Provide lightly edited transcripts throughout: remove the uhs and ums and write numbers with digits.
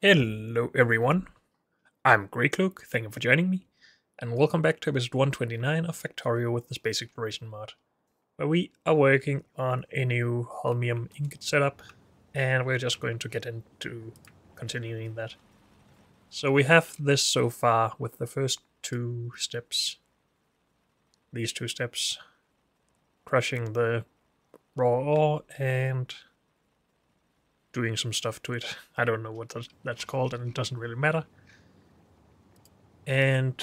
Hello everyone, I'm Greycloak, thank you for joining me, and welcome back to episode 129 of Factorio with the Space Exploration mod, where we are working on a new Holmium ingot setup, and we're just going to get into continuing that. So we have this so far with the first two steps, these two steps, crushing the raw ore and doing some stuff to it. I don't know what that's called, and it doesn't really matter. And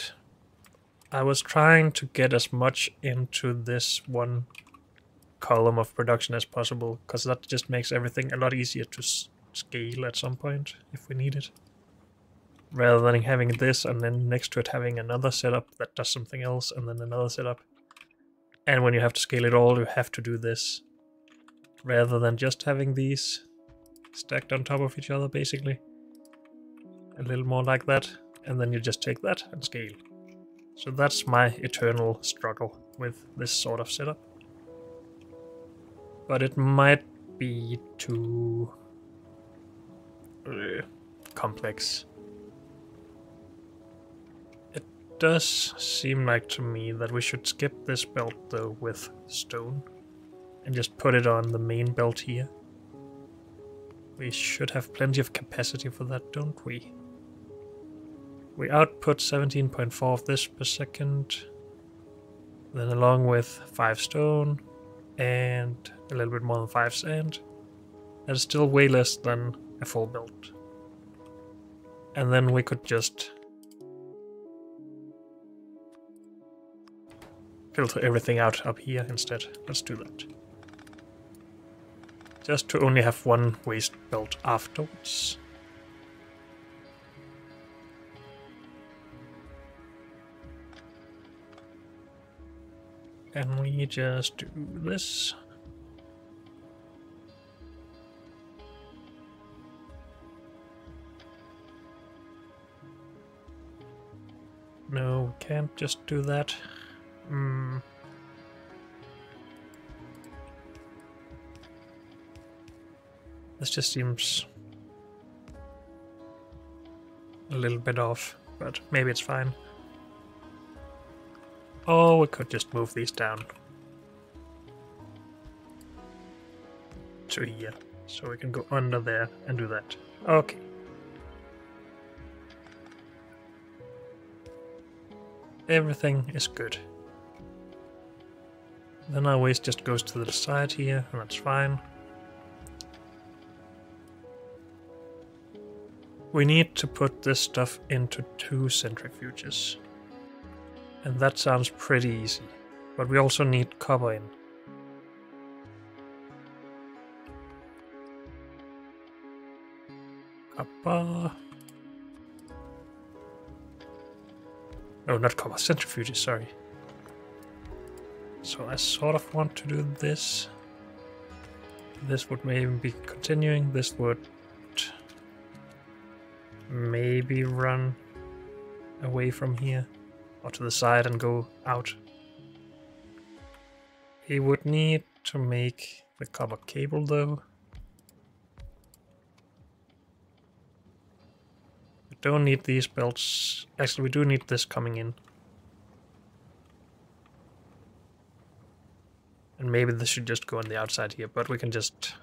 I was trying to get as much into this one column of production as possible, because that just makes everything a lot easier to scale at some point if we need it. Rather than having this and then next to it having another setup that does something else and then another setup. And when you have to scale it all, you have to do this. Rather than just having these stacked on top of each other, basically. A little more like that, and then you just take that and scale. So that's my eternal struggle with this sort of setup. But it might be too complex. It does seem like to me that we should skip this belt though with stone and just put it on the main belt here. We should have plenty of capacity for that, don't we? We output 17.4 of this per second, then along with 5 stone and a little bit more than 5 sand. That is still way less than a full belt. And then we could just filter everything out up here instead. Let's do that. Just to only have one waste belt afterwards. And we just do this. No, we can't just do that. This just seems a little bit off, but maybe it's fine. Or we could just move these down to here, so we can go under there and do that. Okay. Everything is good. Then our waste just goes to the side here, and that's fine. We need to put this stuff into 2 centrifuges. And that sounds pretty easy, but we also need copper in. Copper. No, not copper, centrifuges, sorry. So I sort of want to do this. This would maybe be continuing, this would maybe run away from here. Or to the side and go out. He would need to make the copper cable though. We don't need these belts. Actually, we do need this coming in. And maybe this should just go on the outside here, but we can just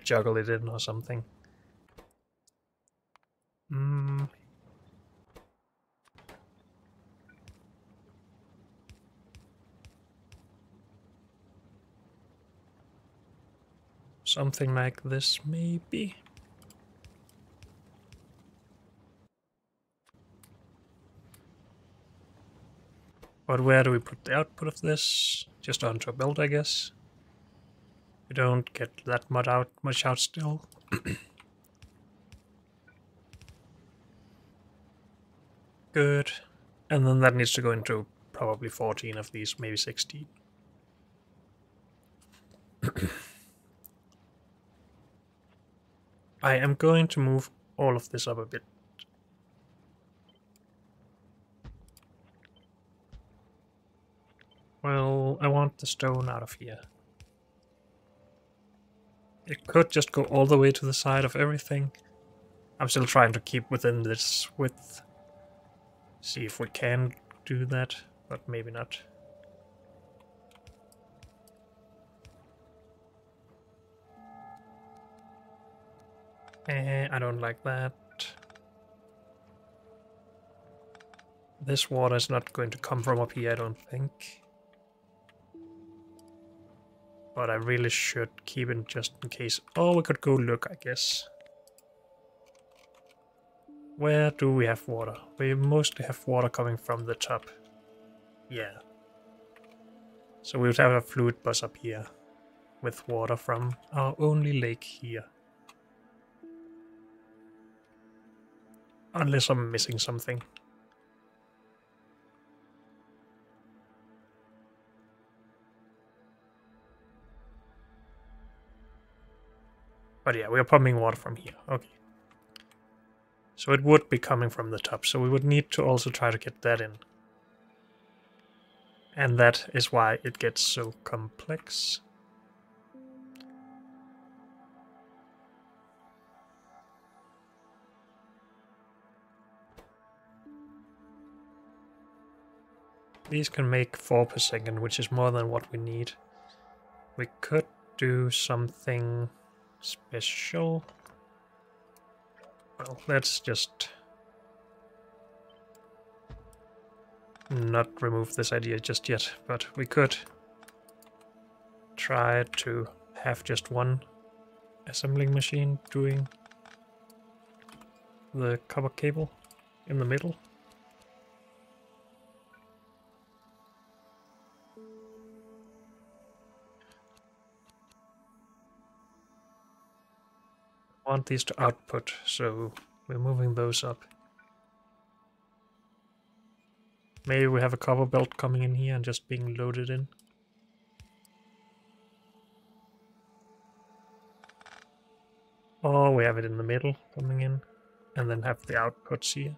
juggle it in or something. Something like this, maybe. But where do we put the output of this? Just onto a belt, I guess. We don't get that much out still. Good. And then that needs to go into probably 14 of these, maybe 16. I am going to move all of this up a bit. Well, I want the stone out of here. It could just go all the way to the side of everything. I'm still trying to keep within this width. See if we can do that, but maybe not. I don't like that. This water is not going to come from up here, I don't think. But I really should keep it just in case. Oh, we could go look, I guess. Where do we have water? We mostly have water coming from the top. Yeah. So we would have a fluid bus up here with water from our only lake here. Unless I'm missing something. But yeah, we are pumping water from here. Okay. So it would be coming from the top, so we would need to also try to get that in. And that is why it gets so complex. These can make 4 per second, which is more than what we need. We could do something special. Well, let's just not remove this idea just yet, but we could try to have just one assembling machine doing the copper cable in the middle. I want these to output, so we're moving those up. Maybe we have a copper belt coming in here and just being loaded in. Or we have it in the middle coming in, and then have the outputs here.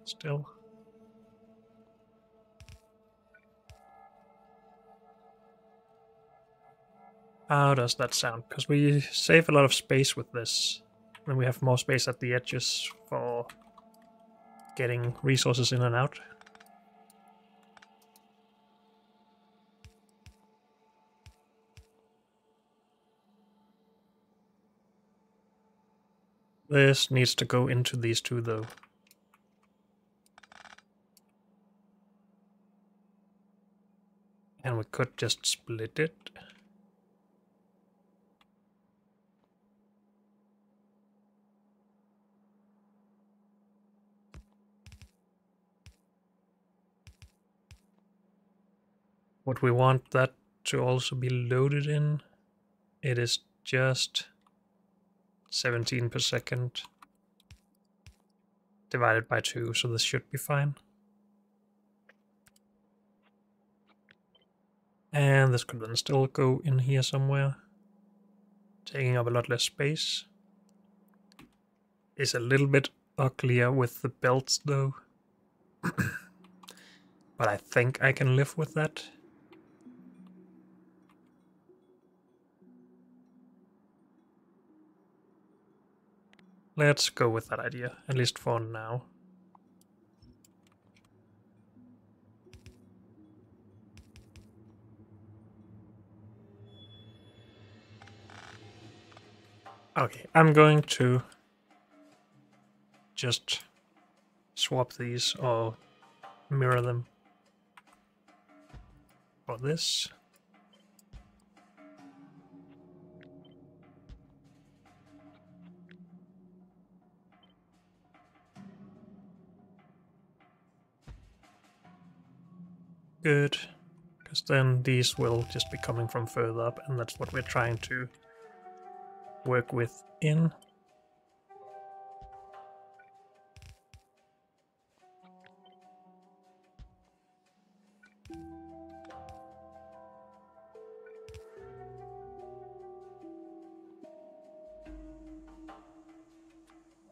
Still. How does that sound? Because we save a lot of space with this. And we have more space at the edges for getting resources in and out. This needs to go into these two though. And we could just split it. Would we want that to also be loaded in? It is just 17 per second divided by 2, so this should be fine. And this could then still go in here somewhere, taking up a lot less space. It's a little bit uglier with the belts though. But I think I can live with that. Let's go with that idea, at least for now. Okay, I'm going to just swap these or mirror them for this. Good, because then these will just be coming from further up, and that's what we're trying to work with in.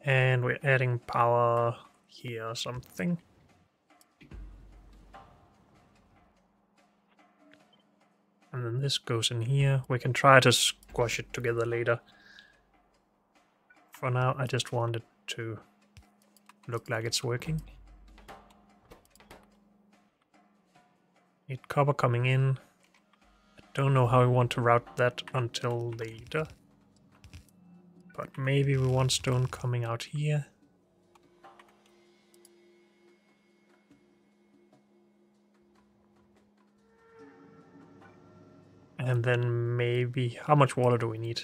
And we're adding power here or something. And then this goes in here. We can try to squash it together later. For now, I just want it to look like it's working. Need copper coming in. I don't know how we want to route that until later. But maybe we want stone coming out here. And then maybe... How much water do we need?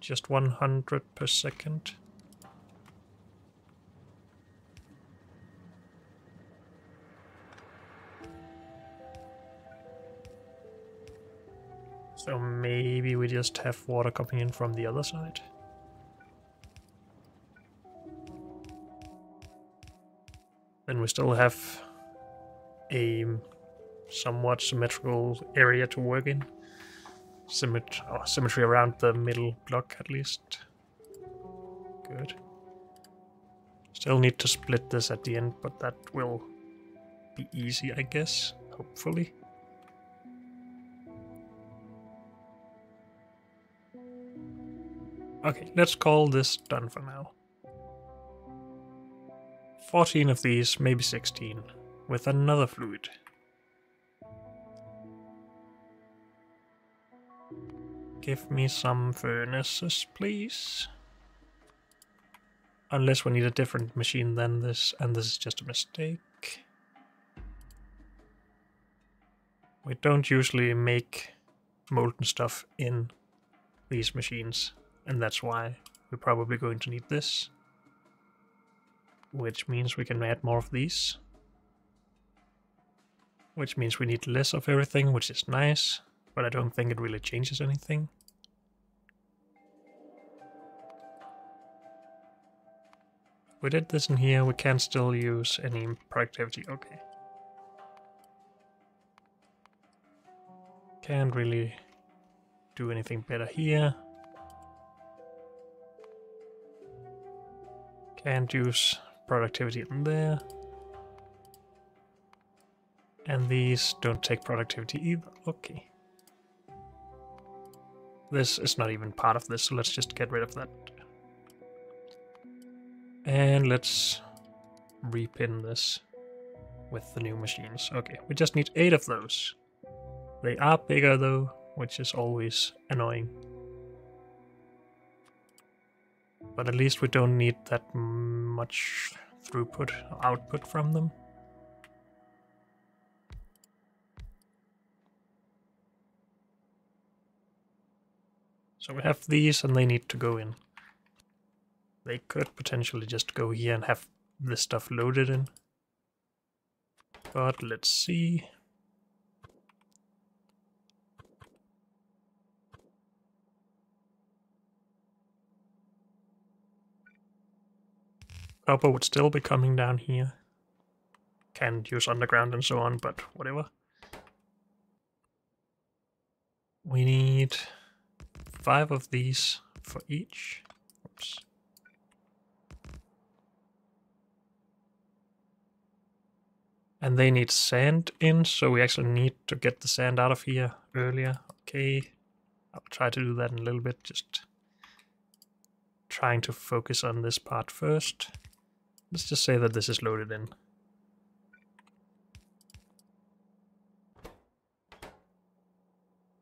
Just 100 per second. So maybe we just have water coming in from the other side. Then we still have a somewhat symmetrical area to work in. Symmetry around the middle block at least. Good. Still need to split this at the end, but that will be easy, I guess. Hopefully. Okay, let's call this done for now. 14 of these, maybe 16, with another fluid. Give me some furnaces, please. Unless we need a different machine than this, and this is just a mistake. We don't usually make molten stuff in these machines, and that's why we're probably going to need this. Which means we can add more of these. Which means we need less of everything, which is nice, but I don't think it really changes anything. We did this in here, we can still use any productivity, okay. Can't really do anything better here. Can't use productivity in there. And these don't take productivity either, okay. This is not even part of this, so let's just get rid of that. And let's repin this with the new machines. Okay, we just need 8 of those. They are bigger though, which is always annoying. But at least we don't need that much throughput or output from them. So we have these and they need to go in. They could potentially just go here and have this stuff loaded in. But let's see. Copper would still be coming down here. Can't use underground and so on, but whatever. We need 5 of these for each. Oops. And they need sand in, so we actually need to get the sand out of here earlier. Okay, I'll try to do that in a little bit, just trying to focus on this part first. Let's just say that this is loaded in.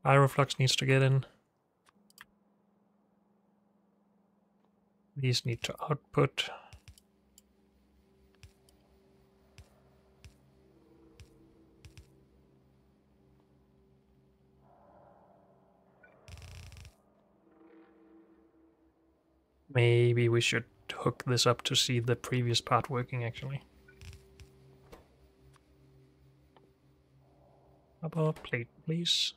Pyroflux needs to get in. These need to output. Maybe we should hook this up to see the previous part working actually. Copper plate, please.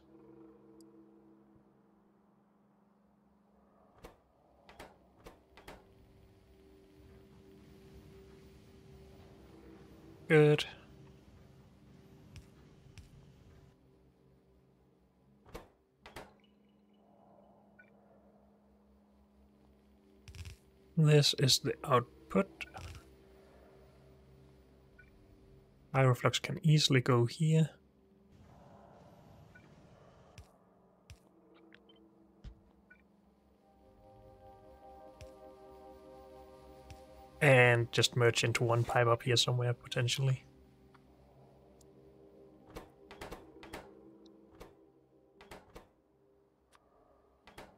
Good. This is the output. Pyroflux can easily go here. And just merge into one pipe up here somewhere, potentially.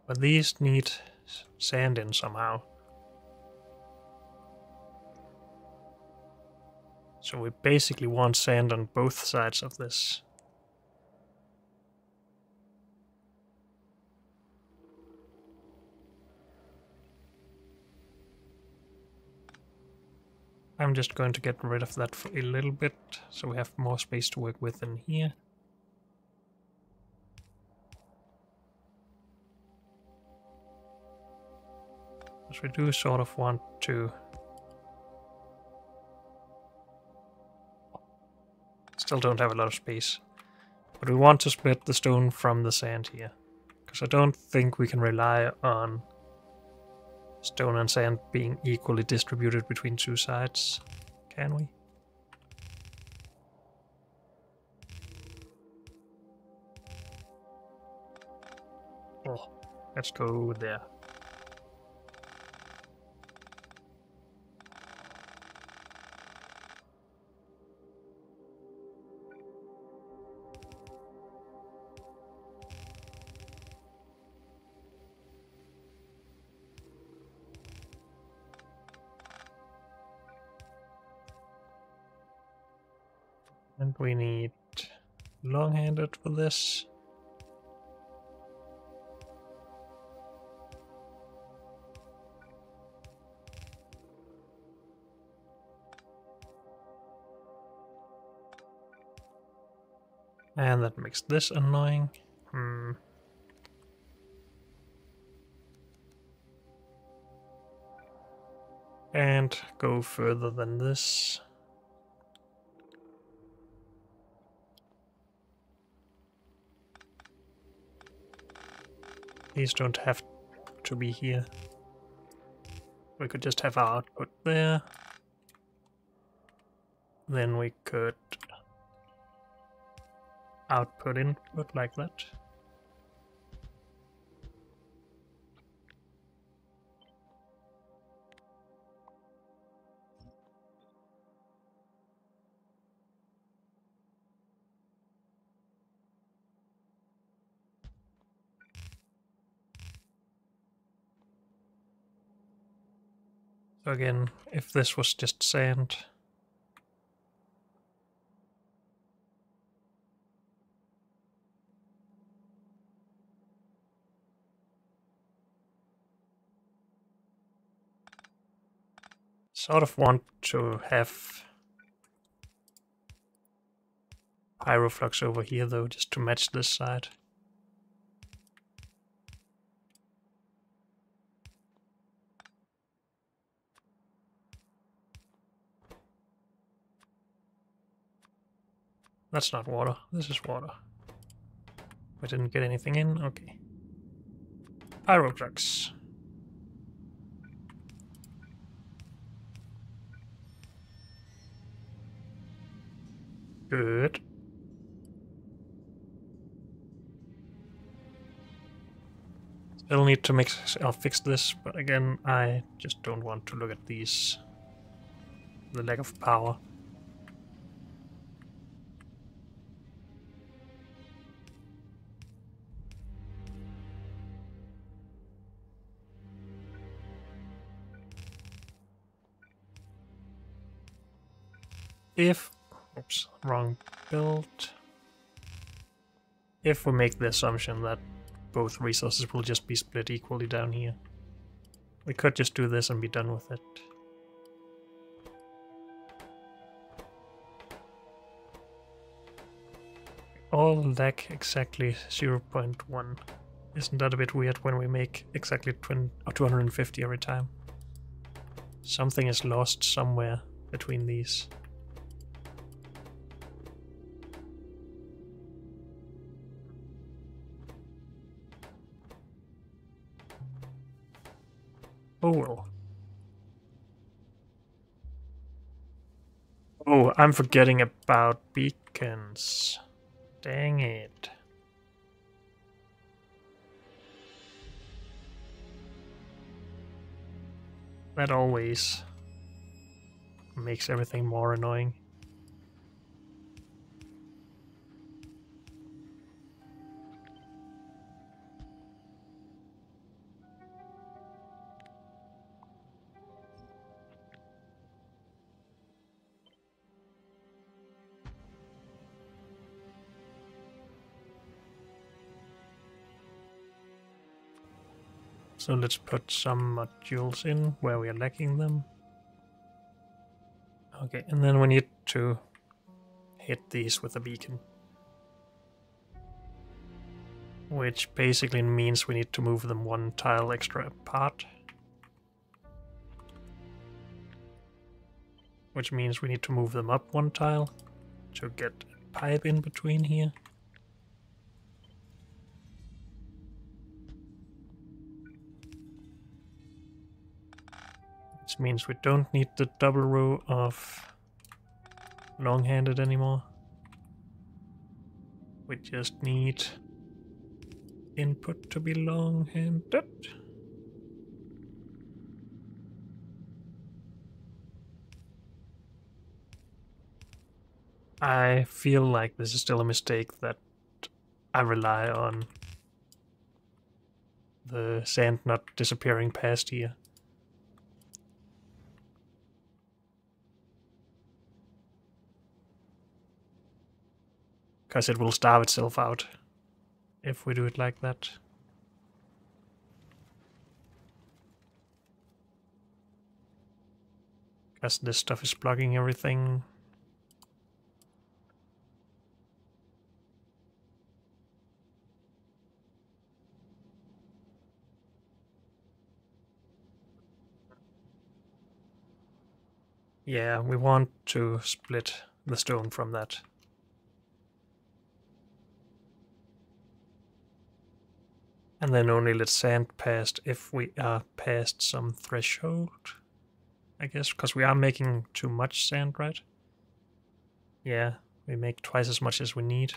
But these need sand in somehow. So we basically want sand on both sides of this. I'm just going to get rid of that for a little bit, so we have more space to work with in here. Because we do sort of want to... Still don't have a lot of space. But we want to split the stone from the sand here. Because I don't think we can rely on stone and sand being equally distributed between two sides. Can we? Oh, let's go there. And we need long-handed for this. And that makes this annoying. And go further than this. These don't have to be here. We could just have our output there. Then we could output input like that. So again, if this was just sand, sort of want to have pyroflux over here though, just to match this side. That's not water, this is water. We didn't get anything in, okay. Pyroflux. Good. Still need to fix this, but again, I just don't want to look at these. The lack of power. If, oops, wrong build. If we make the assumption that both resources will just be split equally down here, we could just do this and be done with it. All lack exactly 0.1. Isn't that a bit weird when we make exactly 250 every time? Something is lost somewhere between these. Oh well. Oh, I'm forgetting about beacons. Dang it. That always makes everything more annoying. So let's put some modules in where we are lacking them. Okay, and then we need to hit these with a beacon. Which basically means we need to move them one tile extra apart. Which means we need to move them up one tile to get a pipe in between here. Which means we don't need the double row of long-handed anymore. We just need input to be long-handed. I feel like this is still a mistake that I rely on the sand not disappearing past here. Because it will starve itself out if we do it like that. Because this stuff is blocking everything. Yeah, we want to split the stone from that. And then only let sand past if we are past some threshold, I guess, because we are making too much sand, right? Yeah, we make twice as much as we need.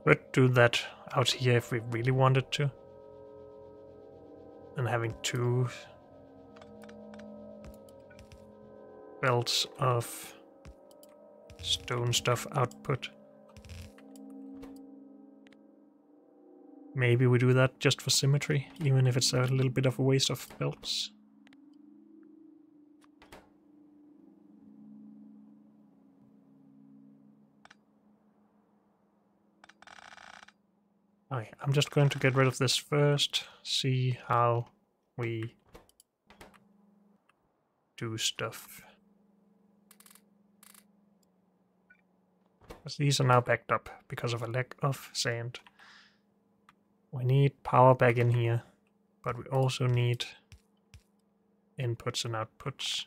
Could do that out here if we really wanted to. And having two belts of stone stuff output. Maybe we do that just for symmetry, even if it's a little bit of a waste of belts. Okay, I'm just going to get rid of this first, see how we do stuff. Because these are now backed up because of a lack of sand. We need power back in here, but we also need inputs and outputs.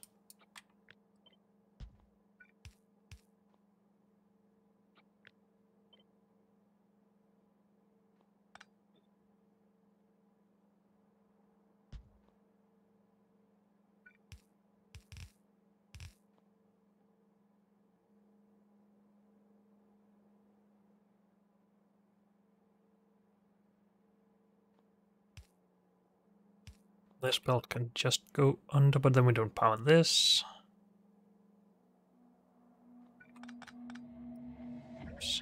This belt can just go under, but then we don't power this. Oops.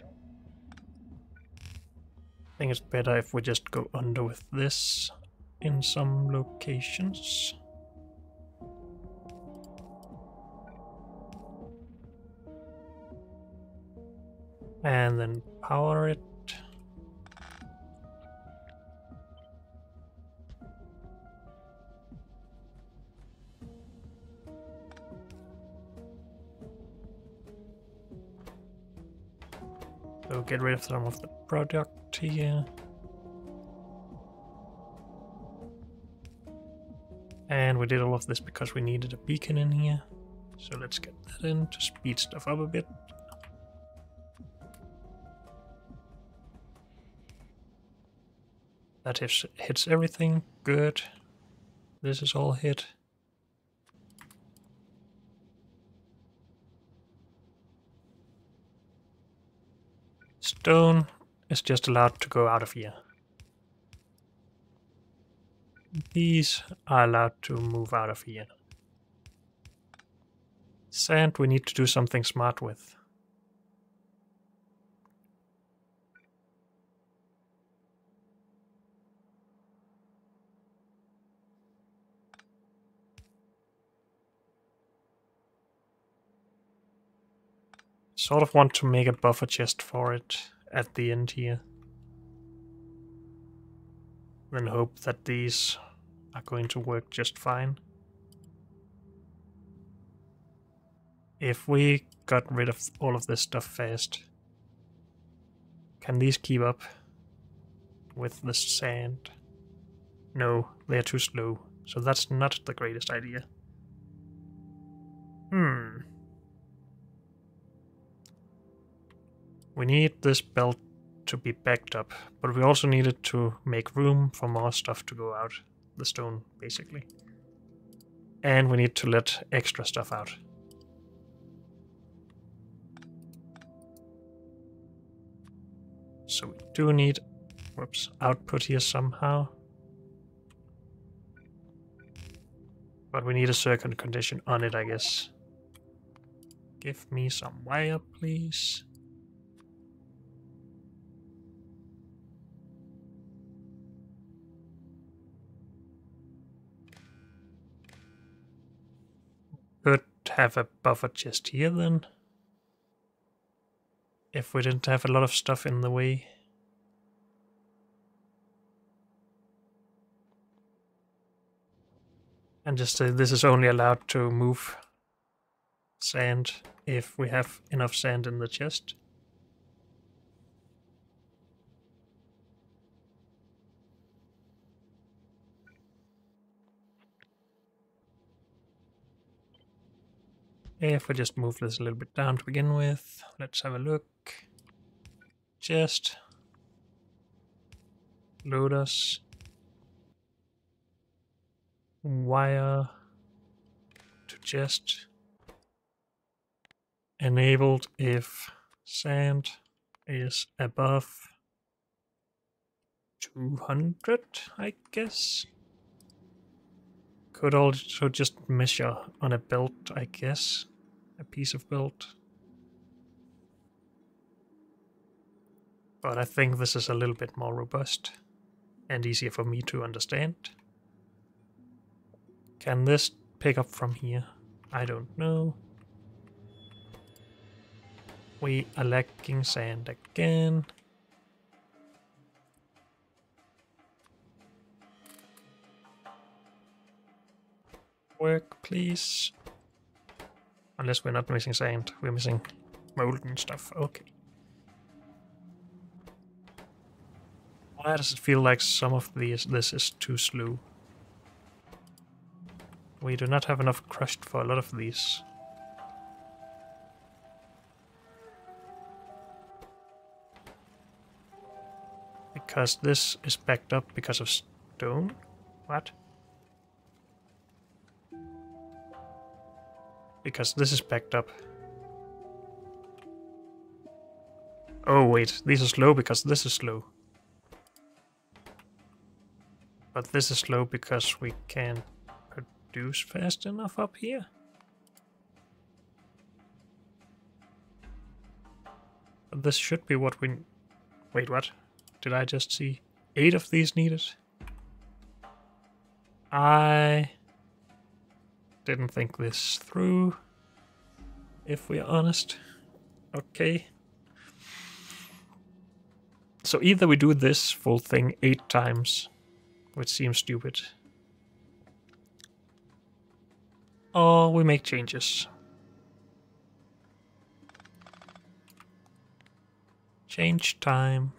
I think it's better if we just go under with this in some locations. And then power it. So get rid of some of the product here. And we did all of this because we needed a beacon in here. So let's get that in to speed stuff up a bit. That hits everything. Good. This is all hit. Stone is just allowed to go out of here. These are allowed to move out of here. Sand we need to do something smart with. Sort of want to make a buffer chest for it at the end here. Then hope that these are going to work just fine. If we got rid of all of this stuff fast, can these keep up with the sand? No, they're too slow, so that's not the greatest idea. We need this belt to be backed up, but we also needed to make room for more stuff to go out. The stone, basically. And we need to let extra stuff out. So we do need, output here somehow. But we need a certain condition on it, I guess. Give me some wire, please. Could have a buffer chest here then. If we didn't have a lot of stuff in the way. And just say this is only allowed to move sand if we have enough sand in the chest. If we just move this a little bit down to begin with, let's have a look. Chest. Loaders. Wire to chest. Enabled if sand is above 200, I guess. Could also just measure on a belt, I guess. A piece of belt. But I think this is a little bit more robust and easier for me to understand. Can this pick up from here? I don't know. We are lacking sand again. Work, please. Unless we're not missing sand, we're missing molten stuff. Okay. Why does it feel like some of this is too slow? We do not have enough crushed for a lot of these. Because this is backed up because of stone? What? Because this is backed up. Oh wait, these are slow because this is slow. But this is slow because we can't produce fast enough up here. But this should be what we... Wait, what? Did I just see 8 of these needed? I didn't think this through, if we're honest. Okay. So either we do this full thing 8 times, which seems stupid, or we make changes. Change time.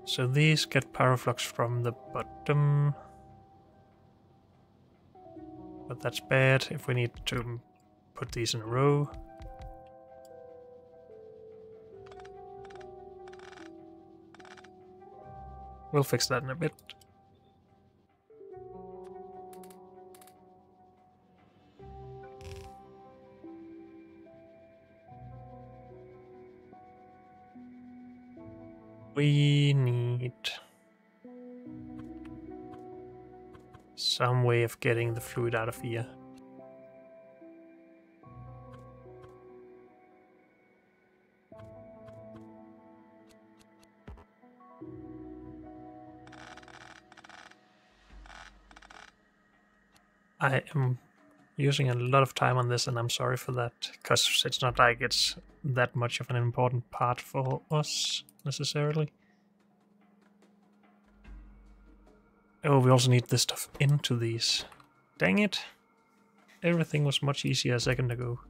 So these get power flux from the bottom. But that's bad if we need to put these in a row. We'll fix that in a bit. We need some way of getting the fluid out of here. I am using a lot of time on this, and I'm sorry for that, because it's not like it's that much of an important part for us, necessarily. Oh, we also need this stuff into these. Dang it. Everything was much easier a second ago.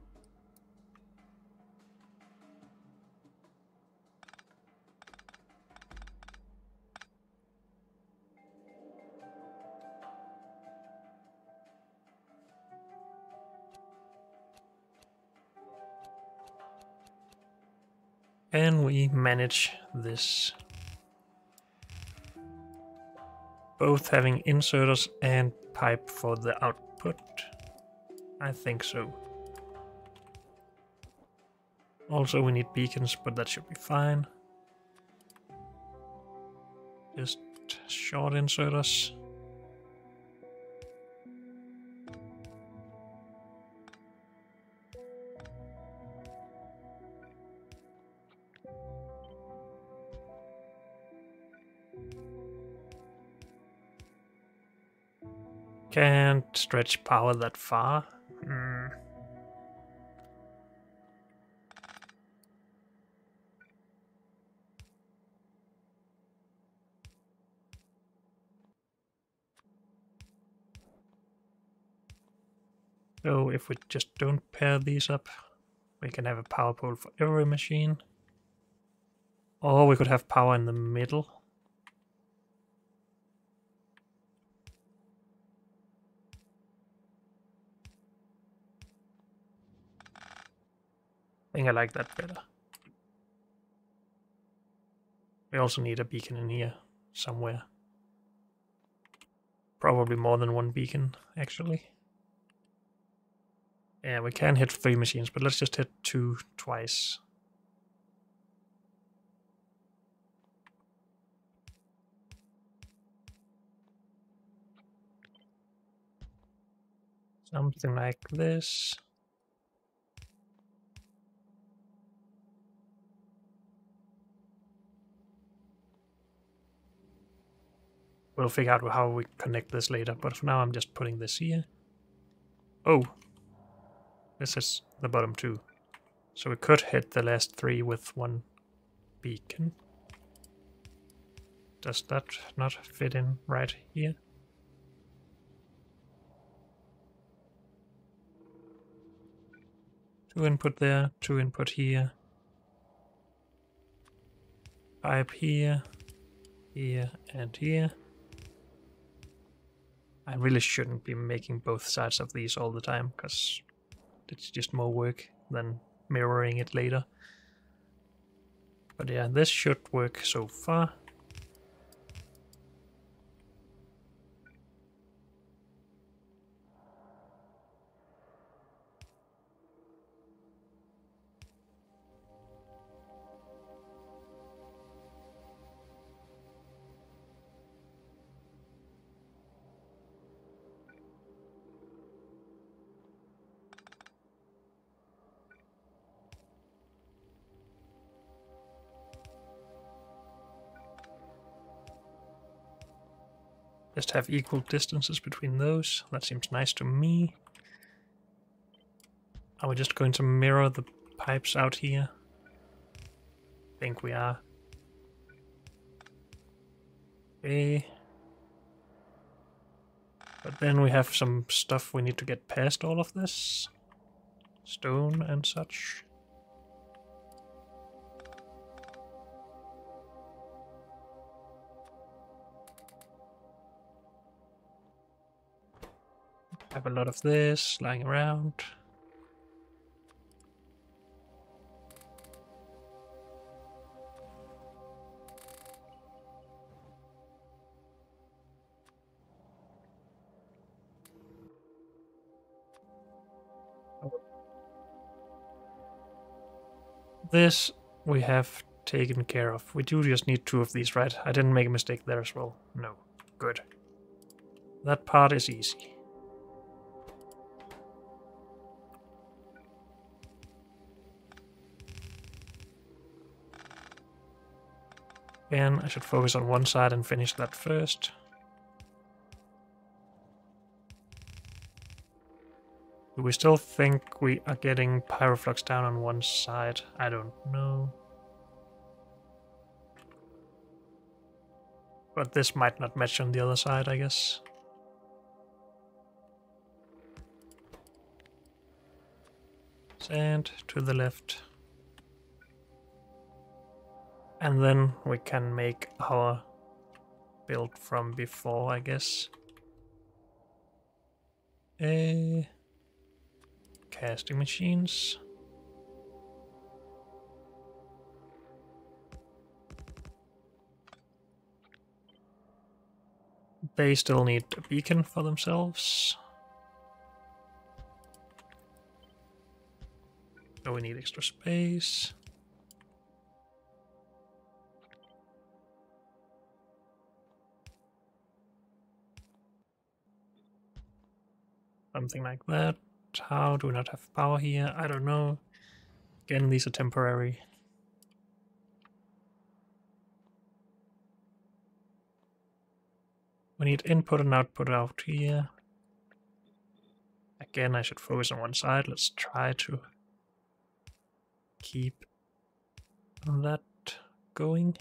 Can we manage this? Both having inserters and pipe for the output? I think so. Also, we need beacons, but that should be fine. Just short inserters. Can't stretch power that far. So if we just don't pair these up, we can have a power pole for every machine. Or we could have power in the middle. I think I like that better. We also need a beacon in here somewhere. Probably more than one beacon, actually. Yeah, we can hit 3 machines, but let's just hit 2 twice. Something like this. We'll figure out how we connect this later, but for now I'm just putting this here. Oh, this is the bottom 2. So we could hit the last 3 with 1 beacon. Does that not fit in right here? Two input there, 2 input here. Pipe here, here, and here. I really shouldn't be making both sides of these all the time, because it's just more work than mirroring it later. But yeah, this should work so far. Just have equal distances between those. That seems nice to me. Are we just going to mirror the pipes out here? I think we are. Okay. But then we have some stuff we need to get past all of this. Stone and such. Have a lot of this lying around. This we have taken care of. We do just need 2 of these, right? I didn't make a mistake there as well. No. Good. That part is easy. Again, I should focus on one side and finish that first. Do we still think we are getting pyroflux down on one side? I don't know. But this might not match on the other side, I guess. Sand to the left. And then we can make our build from before, I guess. Casting machines. They still need a beacon for themselves. So we need extra space. Something like that. How do we not have power here? I don't know. Again, these are temporary. We need input and output out here. Again, I should focus on one side. Let's try to keep that going.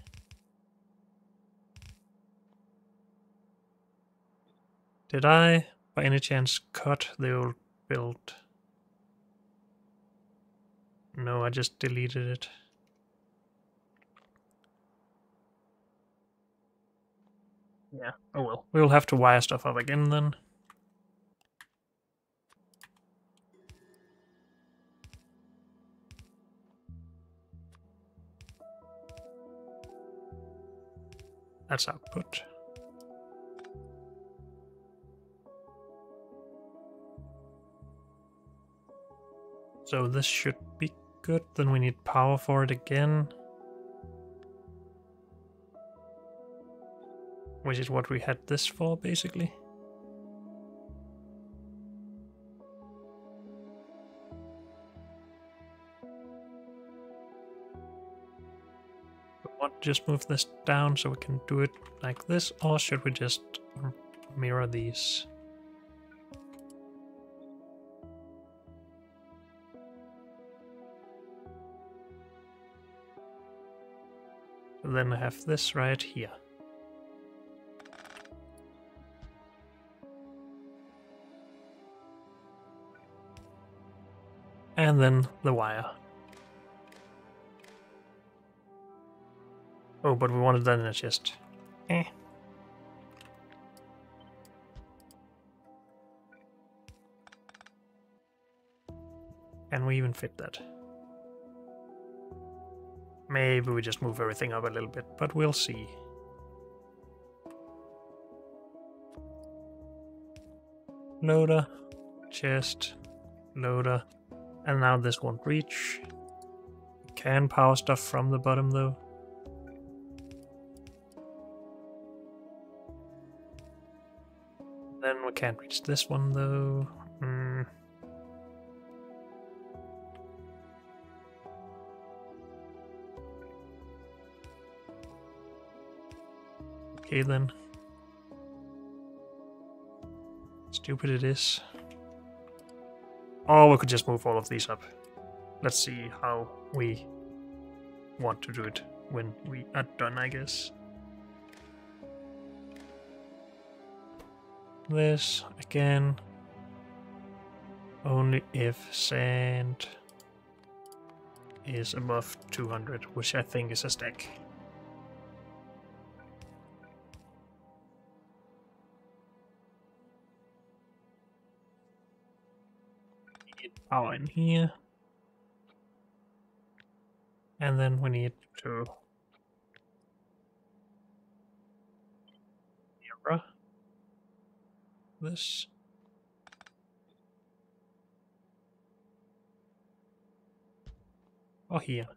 Did I, by any chance, cut the old build? No, I just deleted it. Yeah, oh well. We'll have to wire stuff up again then. That's output. So this should be good. Then we need power for it again. Which is what we had this for, basically. We want to just move this down so we can do it like this, or should we just mirror these? So then I have this right here. And then the wire. Oh, but we wanted that in a chest. Can we even fit that? Maybe we just move everything up a little bit, but we'll see. Loader, chest, loader, and now this won't reach. We can power stuff from the bottom though. Then we can't reach this one though. Okay then. Stupid it is. Or we could just move all of these up. Let's see how we want to do it when we are done, I guess. This again. Only if sand is above 200, which I think is a stack. Power in here, and then we need to mirror this. Or here.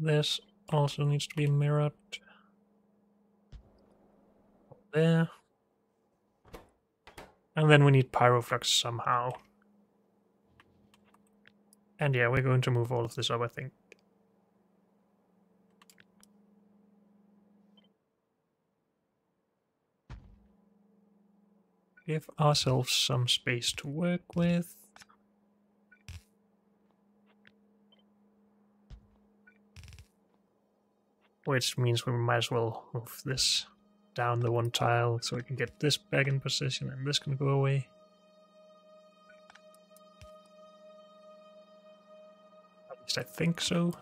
This also needs to be mirrored there. And then we need pyroflux somehow. And yeah, we're going to move all of this up, I think. Give ourselves some space to work with. Which means we might as well move this down the one tile so we can get this back in position and this can go away. At least I think so.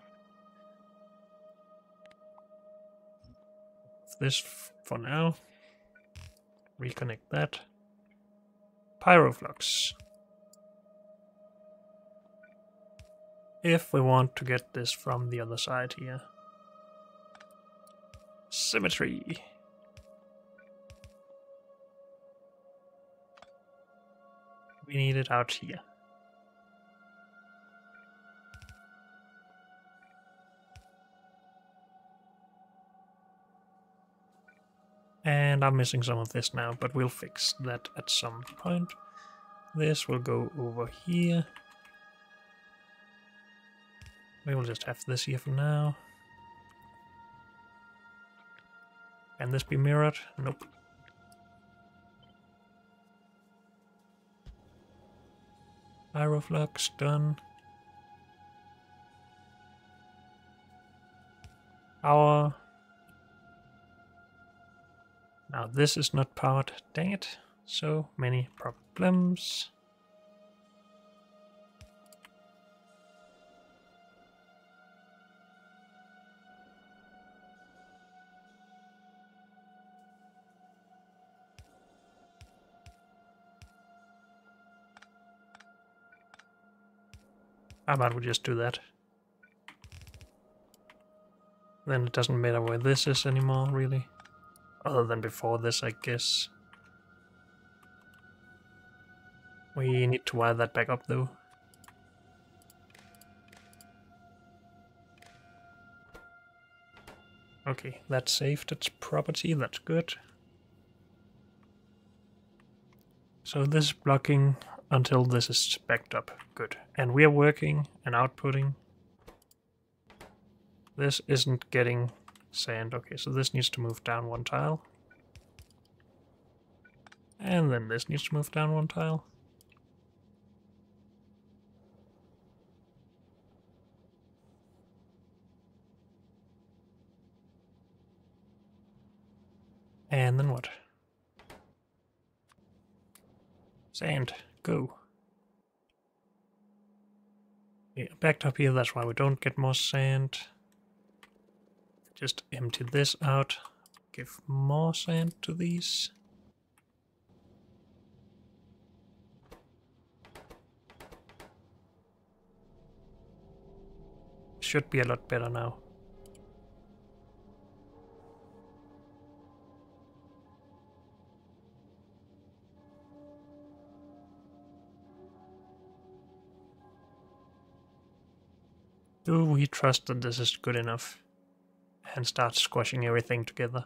This for now. Reconnect that. Pyroflux. If we want to get this from the other side here. Symmetry. We need it out here. And I'm missing some of this now, but we'll fix that at some point. This will go over here. We will just have this here for now. Can this be mirrored? Nope. Pyroflux done. Power. Now this is not powered. Dang it. So many problems. How about we just do that? Then it doesn't matter where this is anymore, really. Other than before this, I guess. We need to wire that back up, though. Okay, that saved its property, that's good. So this is blocking until this is backed up. Good. And we are working and outputting. This isn't getting sand. Okay, so this needs to move down one tile. And then this needs to move down one tile. And then what? Sand. Go. Yeah, backed up here, that's why we don't get more sand. Just empty this out. Give more sand to these. Should be a lot better now. Do we trust that this is good enough? And start squashing everything together.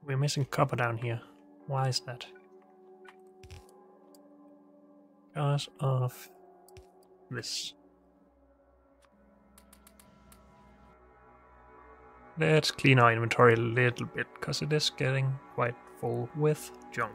We're missing copper down here. Why is that? Because of this. Let's clean our inventory a little bit, because it is getting quite full with junk.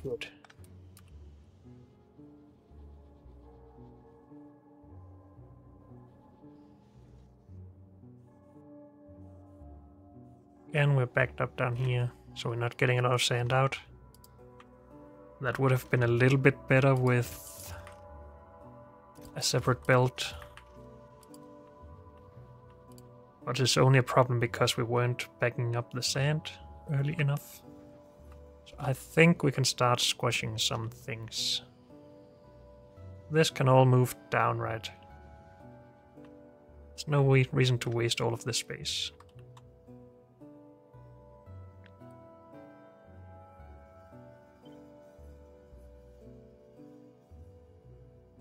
Good. Again, we're backed up down here, so we're not getting a lot of sand out. That would have been a little bit better with a separate belt. But it's only a problem because we weren't backing up the sand early enough. I think we can start squashing some things. This can all move down, right? There's no reason to waste all of this space.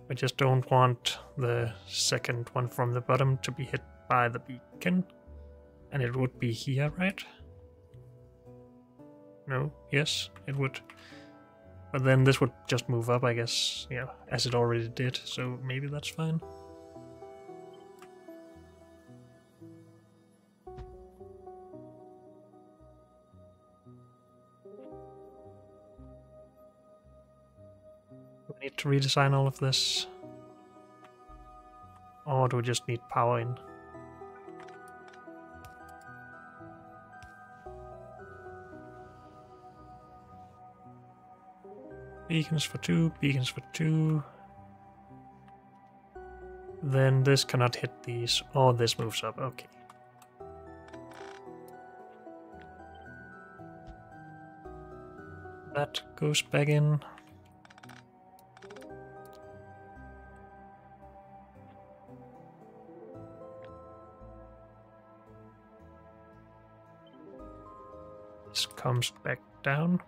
I just don't want the second one from the bottom to be hit by the beacon. And it would be here, right? No? Yes, it would. But then this would just move up, I guess, yeah, as it already did, so maybe that's fine. We need to redesign all of this. Or do we just need power in? Beacons for 2, beacons for 2. Then this cannot hit these. Oh, this moves up, okay. That goes back in. This comes back down.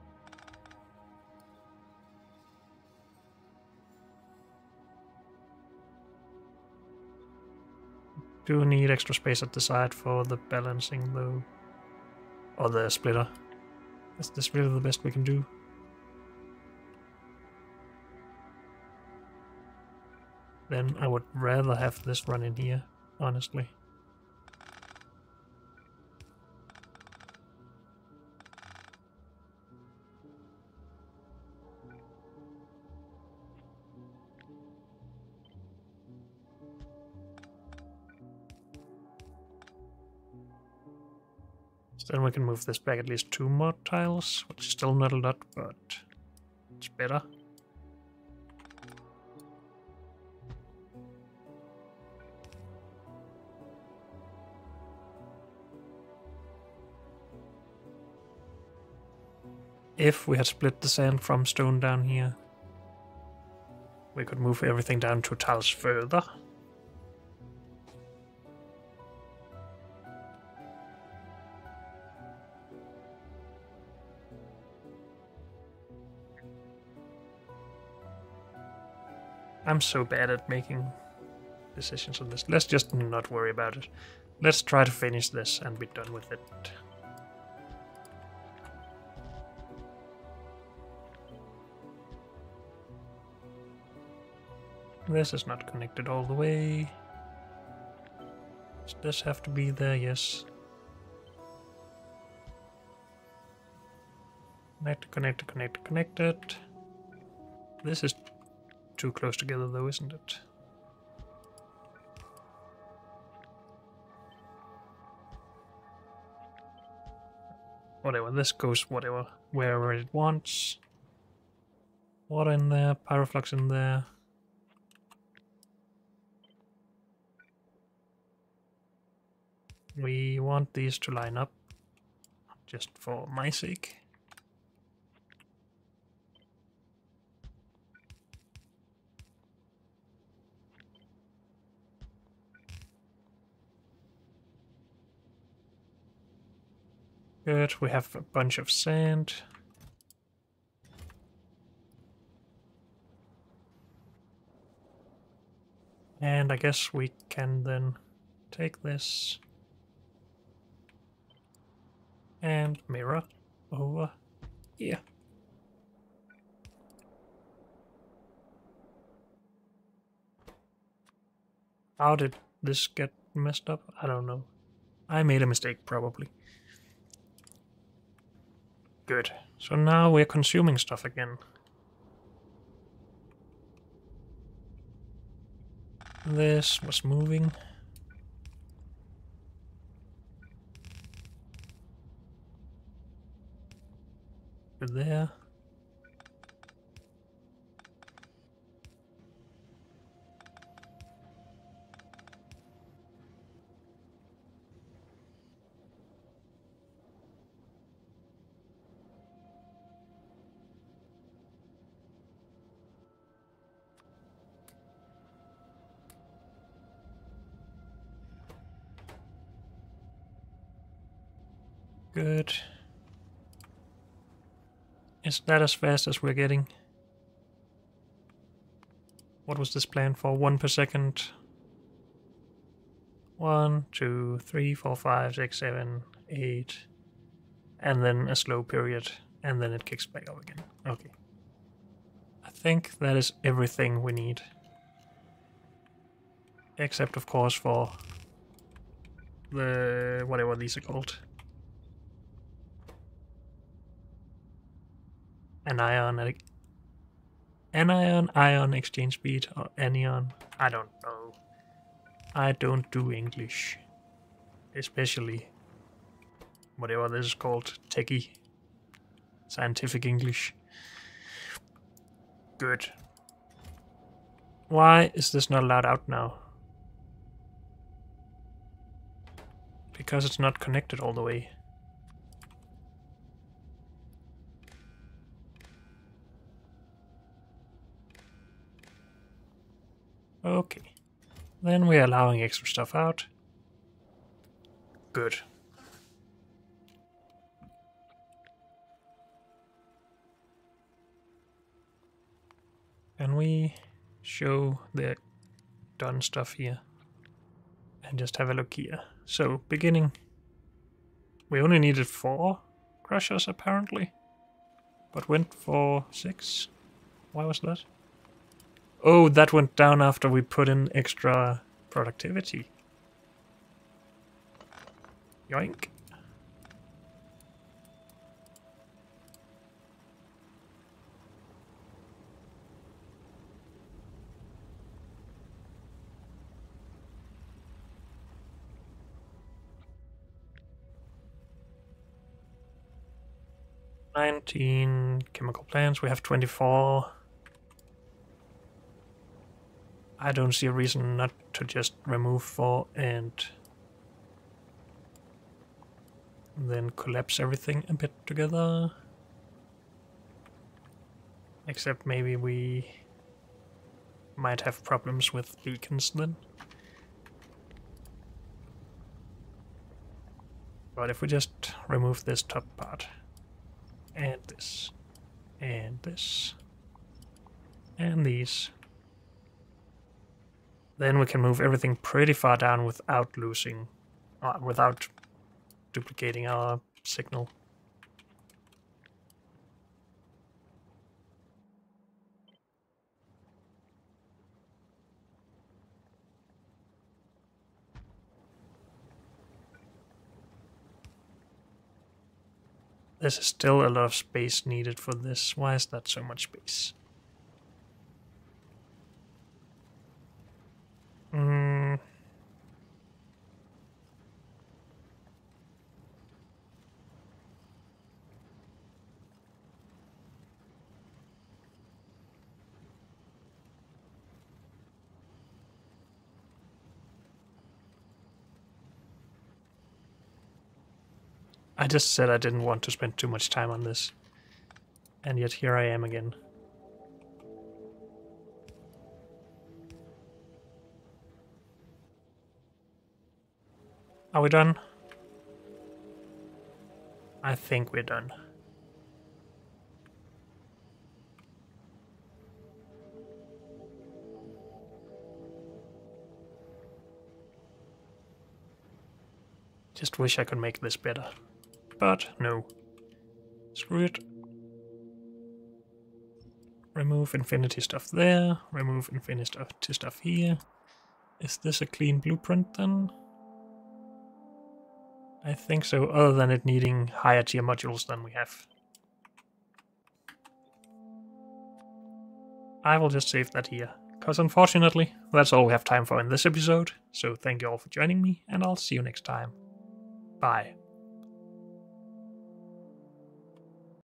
Do need extra space at the side for the balancing though. Or the splitter. Is this really the best we can do? Then I would rather have this run in here, honestly. Then we can move this back at least 2 more tiles, which is still not a lot, but it's better. If we had split the sand from stone down here, we could move everything down 2 tiles further. I'm so bad at making decisions on this. Let's just not worry about it. Let's try to finish this and be done with it. This is not connected all the way. Does this have to be there? Yes. Connected. This is too close together though, isn't it? Whatever, this goes wherever it wants. Water in there, pyroflux in there. We want these to line up, just for my sake. Good, we have a bunch of sand. And I guess we can then take this and mirror over here. How did this get messed up? I don't know. I made a mistake, probably. Good. So now we're consuming stuff again. This was moving. There. Good. Is that as fast as we're getting? What was this planned for? 1 per second. 1, 2, 3, 4, 5, 6, 7, 8. And then a slow period. And then it kicks back up again. Okay. I think that is everything we need. Except, of course, for the whatever these are called. Anion exchange speed, or anion. I don't know. I don't do English. Especially whatever this is called. Techie. Scientific English. Good. Why is this not allowed out now? Because it's not connected all the way. Okay. Then we're allowing extra stuff out. Good. Can we show the done stuff here? And just have a look here. So, beginning. We only needed 4 crushers apparently. But went for 6. Why was that? Oh, that went down after we put in extra productivity. Yoink. $19 chemical plants. We have 24. I don't see a reason not to just remove 4 and then collapse everything a bit together. Except maybe we might have problems with beacons then. But if we just remove this top part, and this, and this, and these, then we can move everything pretty far down without losing, without duplicating our signal. There's still a lot of space needed for this. Why is that so much space? I just said I didn't want to spend too much time on this. And yet here I am again. Are we done? I think we're done. Just wish I could make this better. But no. Screw it. Remove infinity stuff there. Remove infinity stuff here. Is this a clean blueprint then? I think so, other than it needing higher tier modules than we have. I will just save that here, because unfortunately, that's all we have time for in this episode. So thank you all for joining me, and I'll see you next time. Bye.